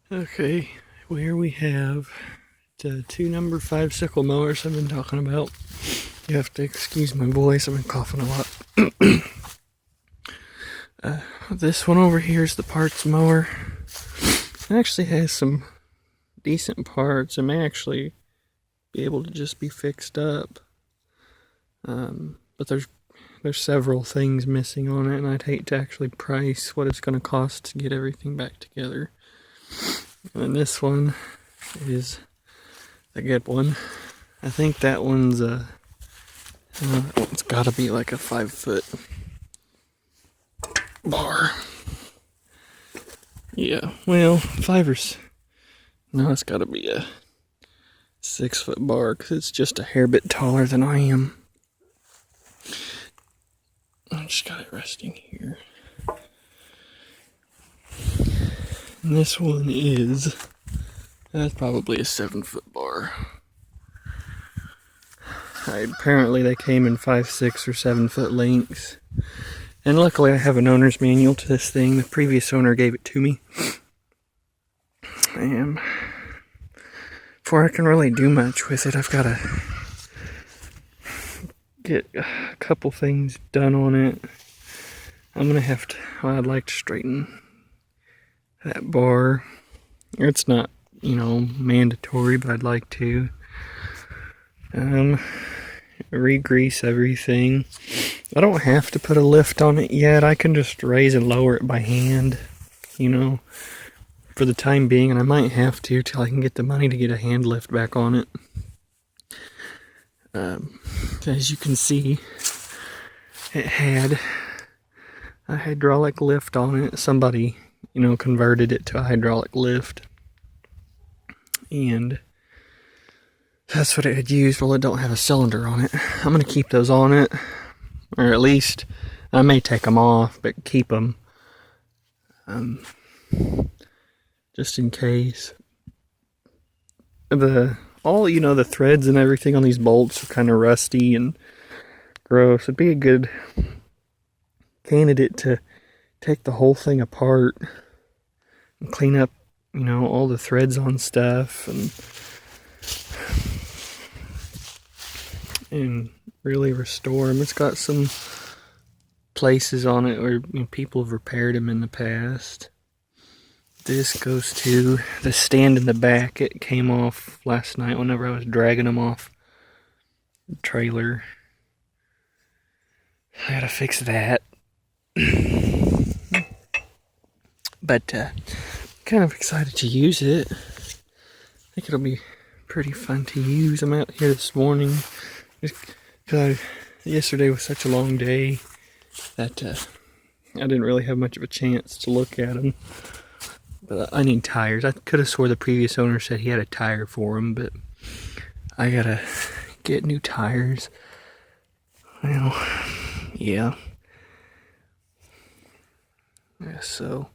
Okay, well, here we have the two number 5 sickle mowers I've been talking about. You have to excuse my voice, I've been coughing a lot. This one over here is the parts mower. It actually has some decent parts. It may actually be able to just be fixed up. But there's several things missing on it, and I'd hate to actually price what it's going to cost to get everything back together. And this one is a good one. I think that one's it's got to be like a 5-foot bar. Yeah, well, no, it's got to be a 6-foot bar because it's just a hair bit taller than I am. I just got it resting here. And this one that's probably a 7-foot bar. Apparently they came in 5, 6, or 7-foot lengths. And luckily I have an owner's manual to this thing. The previous owner gave it to me. And before I can really do much with it, I've got to get a couple things done on it. I'm gonna have to, I'd like to straighten that bar. It's not, mandatory, but I'd like to. Re-grease everything. I don't have to put a lift on it yet. I can just raise and lower it by hand, for the time being, and I might have to till I can get the money to get a hand lift back on it. As you can see, it had a hydraulic lift on it. Somebody, converted it to a hydraulic lift. And that's what it had used. Well, it don't have a cylinder on it. I'm going to keep those on it. Or at least, I may take them off, but keep them. Just in case. The threads and everything on these bolts are kind of rusty and gross. It'd be a good candidate to take the whole thing apart and clean up, all the threads on stuff and really restore them. It's got some places on it where people have repaired them in the past. This goes to the stand in the back. It came off last night whenever I was dragging them off the trailer. I gotta fix that. But kind of excited to use it. I think it'll be pretty fun to use. I'm out here this morning just because yesterday was such a long day that I didn't really have much of a chance to look at them. But I need tires. I could have swore the previous owner said he had a tire for them, but I gotta get new tires. Well, yeah. So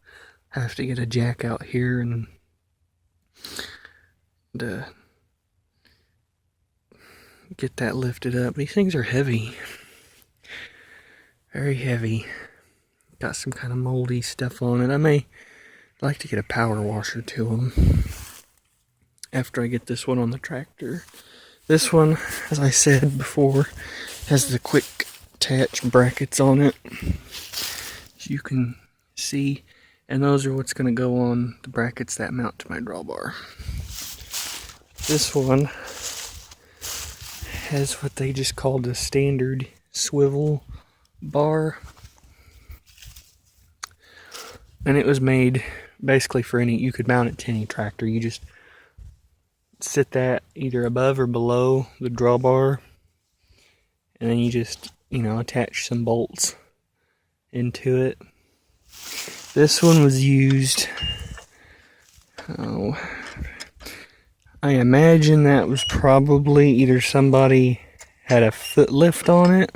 I have to get a jack out here and get that lifted up. These things are heavy. Very heavy. Got some kind of moldy stuff on it. I may like to get a power washer to them after I get this one on the tractor. This one, as I said before, has the quick attach brackets on it, as you can see, and those are what's going to go on the brackets that mount to my drawbar. This one has what they just called the standard swivel bar, and it was made basically for you could mount it to any tractor. You just sit that either above or below the drawbar, and then you just, attach some bolts into it. This one was used, I imagine that was probably either somebody had a foot lift on it,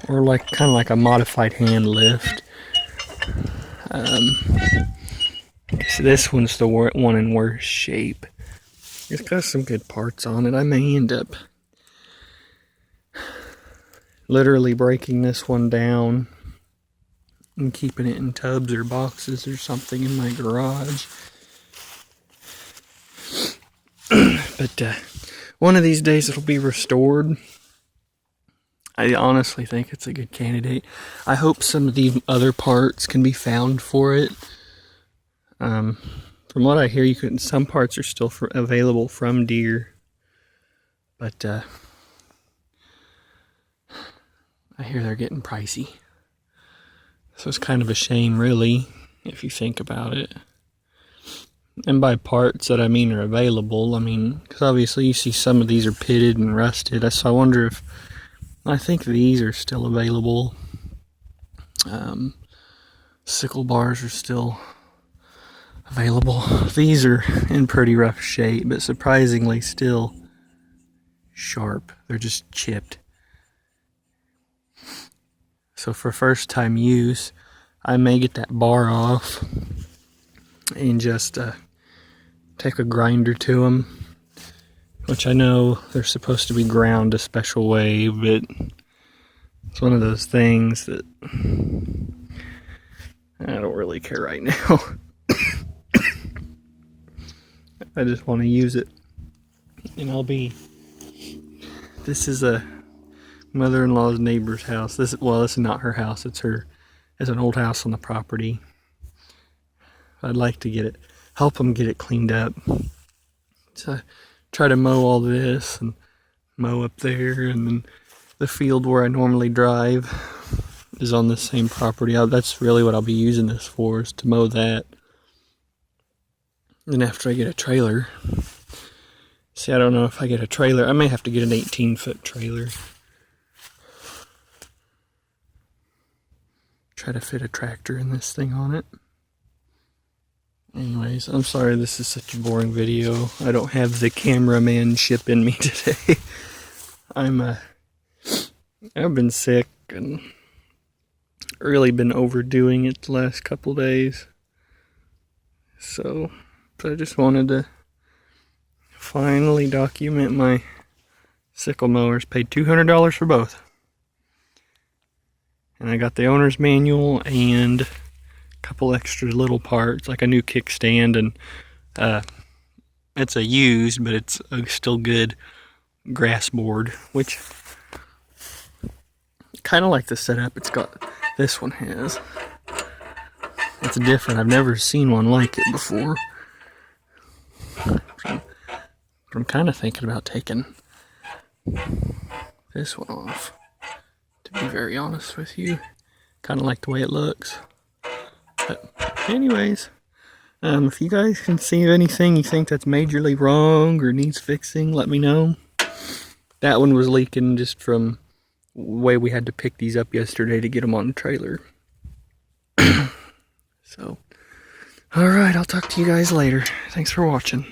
or kind of like a modified hand lift. So this one's the one in worse shape. It's got some good parts on it. I may end up literally breaking this one down and keeping it in tubs or boxes or something in my garage. But one of these days it'll be restored. I honestly think it's a good candidate. I hope some of these other parts can be found for it. From what I hear, some parts are still available from Deere, but I hear they're getting pricey. So it's kind of a shame, really, if you think about it. And by parts that I mean are available, I mean, because obviously you see some of these are pitted and rusted. So I wonder if, I think these are still available. Sickle bars are still available. These are in pretty rough shape, but surprisingly still sharp. They're just chipped. So for first time use, I may get that bar off and just take a grinder to them, which I know they're supposed to be ground a special way, but it's one of those things that I don't really care right now. I just want to use it. And this is a mother-in-law's neighbor's house. This is not her house. It's an old house on the property. I'd like to help them get it cleaned up. So try to mow all this and mow up there, and then the field where I normally drive is on the same property. That's really what I'll be using this for, is to mow that. And after I get a trailer, see, I don't know if I get a trailer. I may have to get an 18-foot trailer. Try to fit a tractor in this thing on it. Anyways, I'm sorry this is such a boring video. I don't have the cameramanship in me today. I've been sick and really been overdoing it the last couple days. So I just wanted to finally document my sickle mowers. Paid $200 for both. And I got the owner's manual and a couple extra little parts, like a new kickstand, and it's a used, but it's a still good grass board, which kind of like the setup this one has. It's different. I've never seen one like it before. I'm kind of thinking about taking this one off, to be very honest with you. Kind of like the way it looks. But anyways, if you guys can see anything you think that's majorly wrong or needs fixing, let me know. That one was leaking just from the way we had to pick these up yesterday to get them on the trailer. So, alright, I'll talk to you guys later. Thanks for watching.